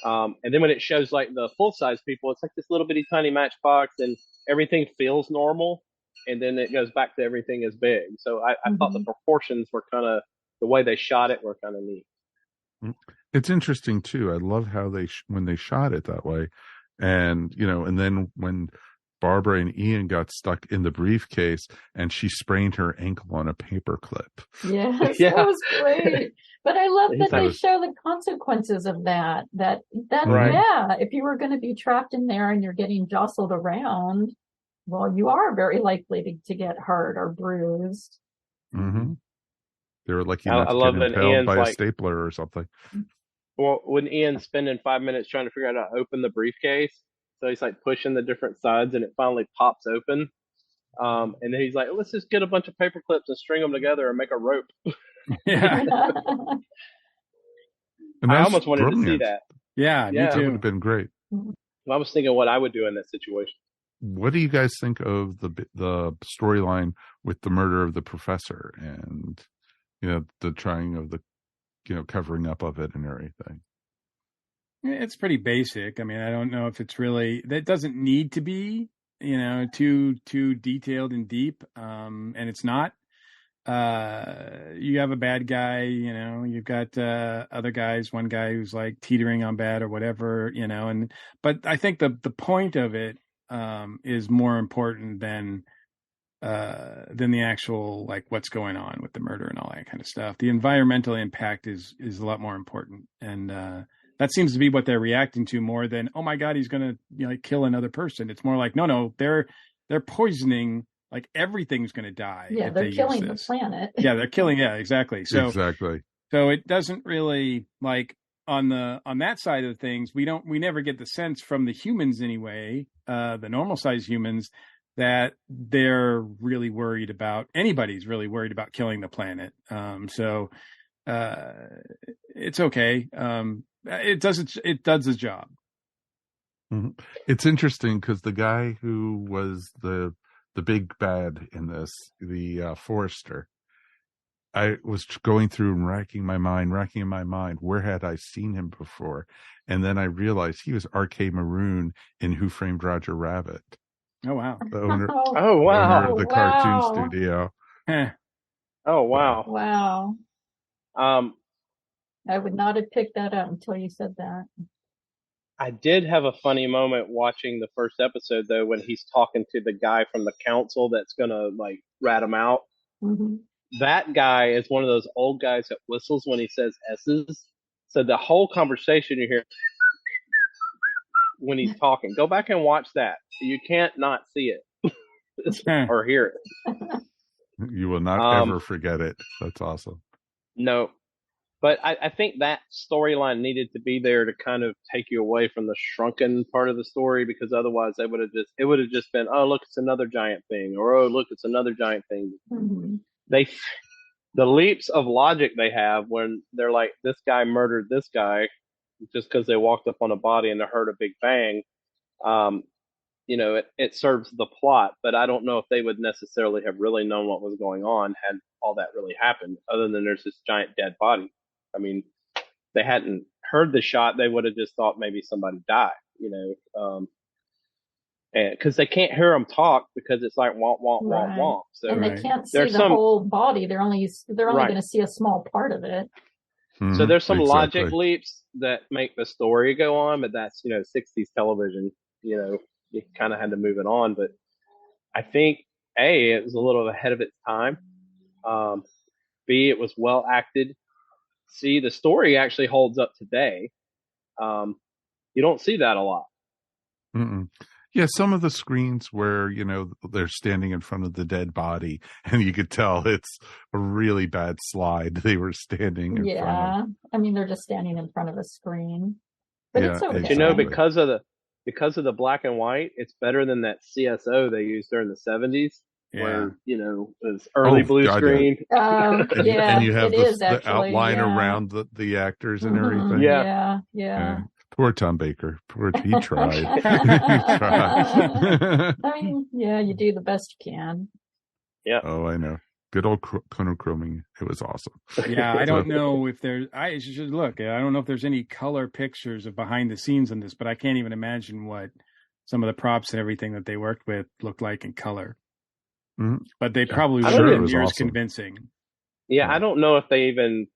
then when it shows like the full size people, it's like this little bitty tiny matchbox and everything feels normal, and then it goes back to everything is big. So I thought the proportions were kind of, the way they shot it were kind of neat. It's interesting too. I love how when they shot it that way. And, and then when Barbara and Ian got stuck in the briefcase and she sprained her ankle on a paper clip. Yes, that was great. But I love that they show the consequences of that. If you were going to be trapped in there and you're getting jostled around, well, you are very likely to get hurt or bruised. Mm-hmm. They were lucky not to get impaled by a stapler or something. Well, when Ian's spending 5 minutes trying to figure out how to open the briefcase, so he's like pushing the different sides and it finally pops open. And then he's like, let's just get a bunch of paper clips and string them together and make a rope. Yeah. I almost wanted to see that. Yeah, me That too. would have been great. I was thinking what I would do in that situation. What do you guys think of the storyline with the murder of the professor and, the trying of the, covering up of it and everything? It's pretty basic. I mean, I don't know if it's really, that doesn't need to be, too detailed and deep. And it's not. You have a bad guy, you've got other guys, one guy who's like teetering on bad or whatever, but I think the point of it is more important than the actual, like, what's going on with the murder and all that kind of stuff. The environmental impact is a lot more important, and that seems to be what they're reacting to more than, oh my God, he's gonna kill another person. It's more like, no, they're poisoning. Like, everything's going to die. Yeah, they're killing the planet. Yeah, they're killing. Yeah, exactly. So exactly. So it doesn't really, like, on that side of things, we never get the sense from the humans anyway, the normal sized humans, that they're really worried about, anybody's really worried about killing the planet. So it's okay. It does its job. Mm-hmm. It's interesting because the guy who was the big bad in this, the Forrester, I was going through and racking in my mind, where had I seen him before? And then I realized he was R.K. Maroon in Who Framed Roger Rabbit. Oh, wow. The owner, oh, wow. owner of the cartoon studio. Oh, wow. Wow. I would not have picked that up until you said that. I did have a funny moment watching the first episode, though, when he's talking to the guy from the council that's going to, like, rat him out. Mm-hmm. That guy is one of those old guys that whistles when he says S's. So the whole conversation you hear when he's talking. Go back and watch that. You can't not see it or hear it. You will not ever forget it. That's awesome. No. But I think that storyline needed to be there to kind of take you away from the shrunken part of the story, because otherwise it would have just been, oh, look, it's another giant thing, or oh, look, it's another giant thing. Mm-hmm. The leaps of logic they have when they're like, this guy murdered this guy just because they walked up on a body and they heard a big bang. It serves the plot, but I don't know if they would necessarily have really known what was going on had all that really happened, other than there's this giant dead body. I mean, they hadn't heard the shot, they would have just thought maybe somebody died, and because they can't hear them talk because it's like womp womp womp womp. So and they can't see the whole body. They're only going to see a small part of it. Mm-hmm. So there's some logic leaps that make the story go on, but that's 60s television. You kind of had to move it on, but I think A, it was a little ahead of its time. B, it was well acted. C, the story actually holds up today. You don't see that a lot. Mm-mm. Yeah, some of the screens where, they're standing in front of the dead body and you could tell it's a really bad slide they were standing in front of. I mean, they're just standing in front of a screen. But it's okay. Exactly. Because of the black and white, it's better than that CSO they used during the 70s. Yeah. Where, it was early blue screen. And you have the outline around the actors and everything. Yeah. Poor Tom Baker. He tried. He tried. I mean, you do the best you can. Yeah. Oh, I know. Good old chronochroming. It was awesome. Yeah, I don't know if I should look. I don't know if there's any color pictures of behind the scenes in this, but I can't even imagine what some of the props and everything that they worked with looked like in color. Mm-hmm. But they probably were years convincing. Yeah, I don't know if they even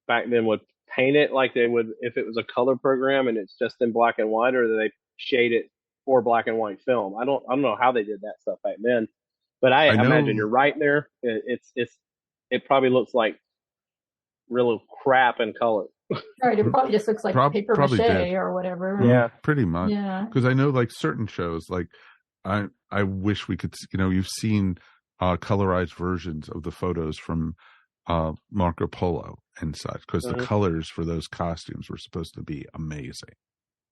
back then would paint it like they would if it was a color program and it's just in black and white, or do they shade it for black and white film. I don't know how they did that stuff back then, but I imagine you're right there. It probably looks like real crap in color. Right, it probably just looks like paper mache or whatever. Yeah, pretty much. Yeah, because I know like certain shows, like I wish we could, you've seen colorized versions of the photos from Marco Polo and such, because the colors for those costumes were supposed to be amazing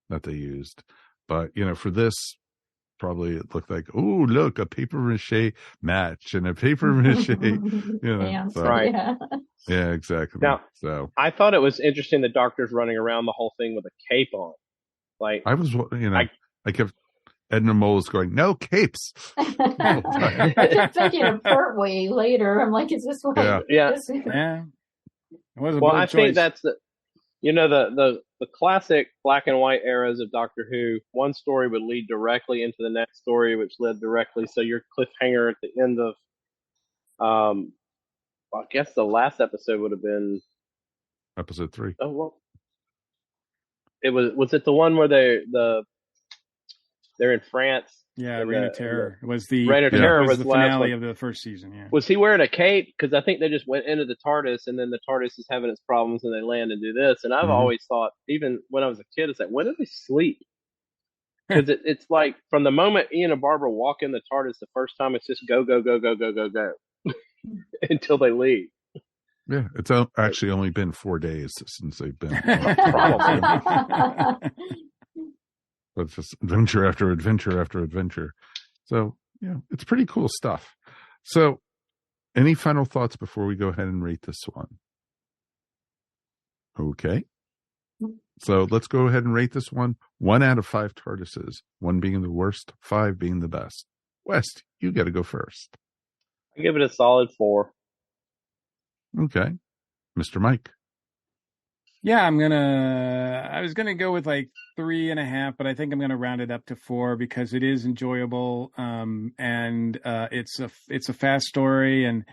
that they used. But, for this, probably it looked like, oh, look, a paper mache match and a paper mache, right. Yeah, exactly. Now, so I thought it was interesting the doctor's running around the whole thing with a cape on. Like I was, I kept Edna Mole is going, no capes. I kept thinking of Pertwee later. I'm like, is this what? Yeah. It was a well, bold I choice. think that's the classic black and white eras of Doctor Who. One story would lead directly into the next story, which led directly. So your cliffhanger at the end of, I guess the last episode would have been episode 3. Oh well, it was it the one where they're in France? Yeah, Reign of Terror. It was the Reign of Terror was the the last finale one. of the first season. Yeah. Was he wearing a cape? Because I think they just went into the TARDIS, and then the TARDIS is having its problems, and they land and do this. And I've always thought, even when I was a kid, it's like, when do they sleep? Because it's like from the moment Ian and Barbara walk in the TARDIS the first time, it's just go, go, go, go, go, go, go until they leave. Yeah, it's actually only been 4 days since they've been. But it's just adventure after adventure after adventure. So, yeah, it's pretty cool stuff. So, any final thoughts before we go ahead and rate this one? Okay. So, let's go ahead and rate this one. 1 out of 5 TARDISes. 1 being the worst, 5 being the best. West, you got to go first. I give it a solid 4. Okay. Mr. Mike. Yeah, I was gonna go with like 3.5, but I think I'm gonna round it up to 4 because it is enjoyable. And it's a fast story. And,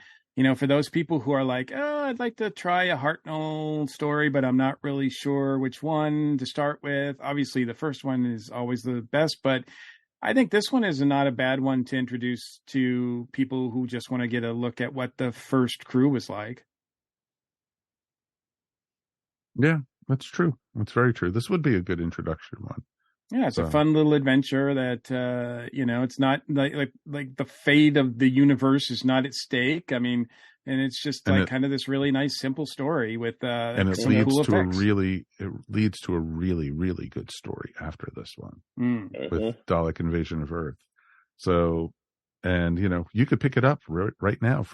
for those people who are like, oh, I'd like to try a Hartnell story, but I'm not really sure which one to start with. Obviously the first one is always the best, but I think this one is not a bad one to introduce to people who just want to get a look at what the first crew was like. Yeah, that's true. That's very true. This would be a good introduction one. Yeah, it's a fun little adventure that, it's not like the fate of the universe is not at stake. I mean, and it's just kind of this really nice, simple story with and it some leads cool to effects. it leads to a really, really good story after this one with Dalek Invasion of Earth. So, and you could pick it up right now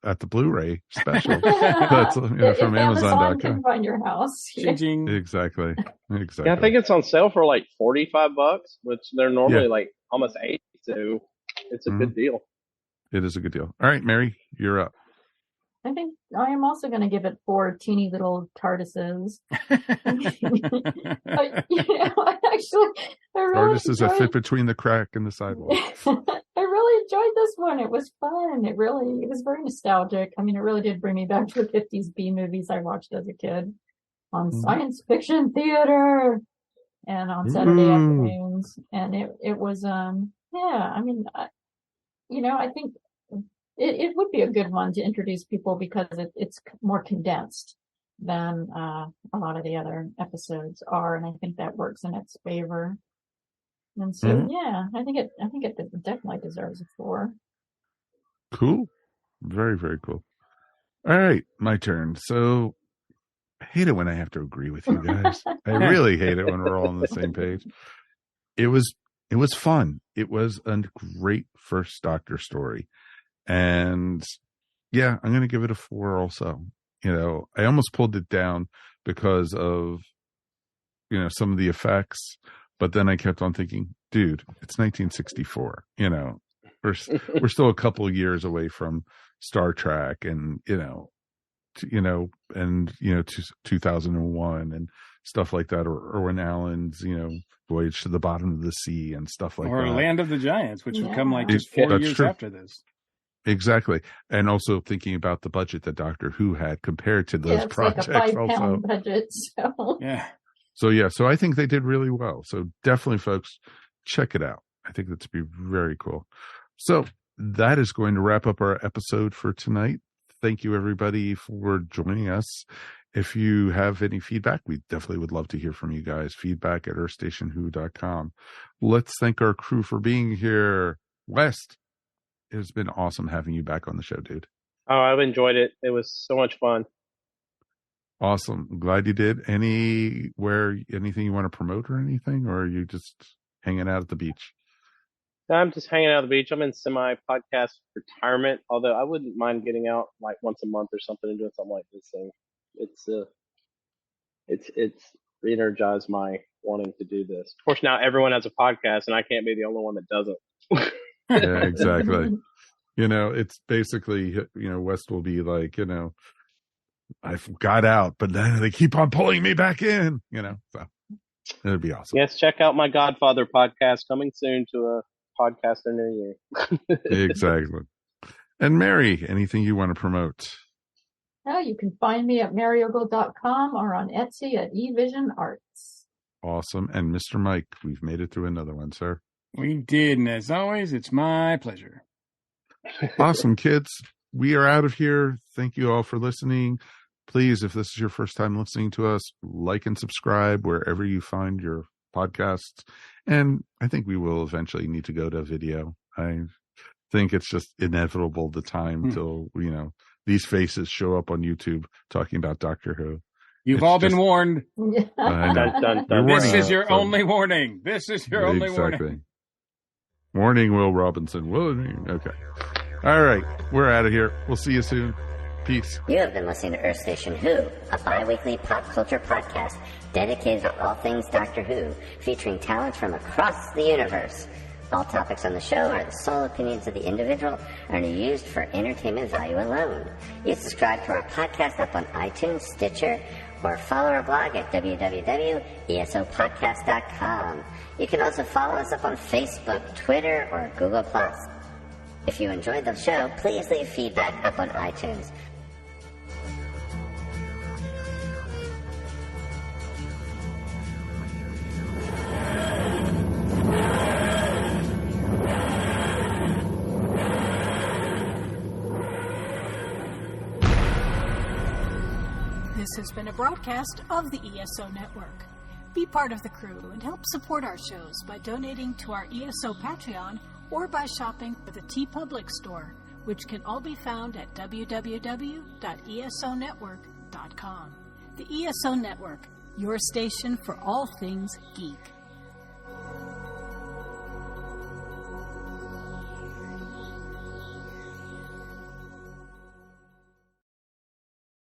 at the Blu-ray special. That's from Amazon.com. Can find your house. Exactly. Yeah, I think it's on sale for like $45, which they're normally like almost $80. So it's a good deal. It is a good deal. All right, Mary, you're up. I think I am also going to give it 4 teeny little TARDISes. TARDISes that fit between the crack and the sidewalk. I really enjoyed this one. It was fun. It was very nostalgic. I mean, it really did bring me back to the 50s B movies I watched as a kid on science fiction theater and on Saturday afternoons. And it was, I mean, I think it would be a good one to introduce people because it's more condensed than a lot of the other episodes are, and I think that works in its favor. And so, I think it definitely deserves a 4. Cool, very, very cool. All right, my turn. So, I hate it when I have to agree with you guys. I really hate it when we're all on the same page. It was fun. It was a great first Doctor story. And yeah, I'm going to give it a 4 also. I almost pulled it down because of, some of the effects, but then I kept on thinking, dude, it's 1964. We're still a couple of years away from Star Trek and, 2001 and stuff like that, or Irwin Allen's, Voyage to the Bottom of the Sea and stuff like that. Or Land of the Giants, which would come like just 4 years after this. Exactly. And also thinking about the budget that Doctor Who had compared to those projects. Like a £5 budget. So. Yeah. So I think they did really well. So definitely, folks, check it out. I think that's be very cool. So that is going to wrap up our episode for tonight. Thank you, everybody, for joining us. If you have any feedback, we definitely would love to hear from you guys. Feedback at earthstationwho.com. Let's thank our crew for being here. West, it has been awesome having you back on the show, dude. Oh, I've enjoyed it. It was so much fun. Awesome. I'm glad you did. Anything you want to promote or anything, or are you just hanging out at the beach? I'm just hanging out on the beach. I'm in semi-podcast retirement, although I wouldn't mind getting out like once a month or something and doing something like this thing. It's re-energized my wanting to do this. Of course, now everyone has a podcast, and I can't be the only one that doesn't. Yeah, exactly. It's basically, West will be like, I got out, but then they keep on pulling me back in, so it'd be awesome. Yes, check out my Godfather podcast coming soon to a podcaster near you. Exactly. And Mary, anything you want to promote? Oh, you can find me at maryogle.com or on Etsy at eVision Arts. Awesome. And Mr. Mike, we've made it through another one, sir. We did, and as always, it's my pleasure. Awesome, kids. We are out of here. Thank you all for listening. Please, if this is your first time listening to us, like and subscribe wherever you find your podcasts. And I think we will eventually need to go to video. I think it's just inevitable the time till, these faces show up on YouTube talking about Doctor Who. You've all been warned. This is your only warning. This is your only warning. Warning, Will Robinson. Okay. All right. We're out of here. We'll see you soon. Peace. You have been listening to Earth Station Who, a bi-weekly pop culture podcast dedicated to all things Doctor Who, featuring talent from across the universe. All topics on the show are the sole opinions of the individual and are used for entertainment value alone. You subscribe to our podcast up on iTunes, Stitcher, or follow our blog at www.esopodcast.com. You can also follow us up on Facebook, Twitter, or Google+. If you enjoyed the show, please leave feedback up on iTunes. This has been a broadcast of the ESO Network. Be part of the crew and help support our shows by donating to our ESO Patreon or by shopping at the TeePublic store, which can all be found at www.esonetwork.com. The ESO Network, your station for all things geek.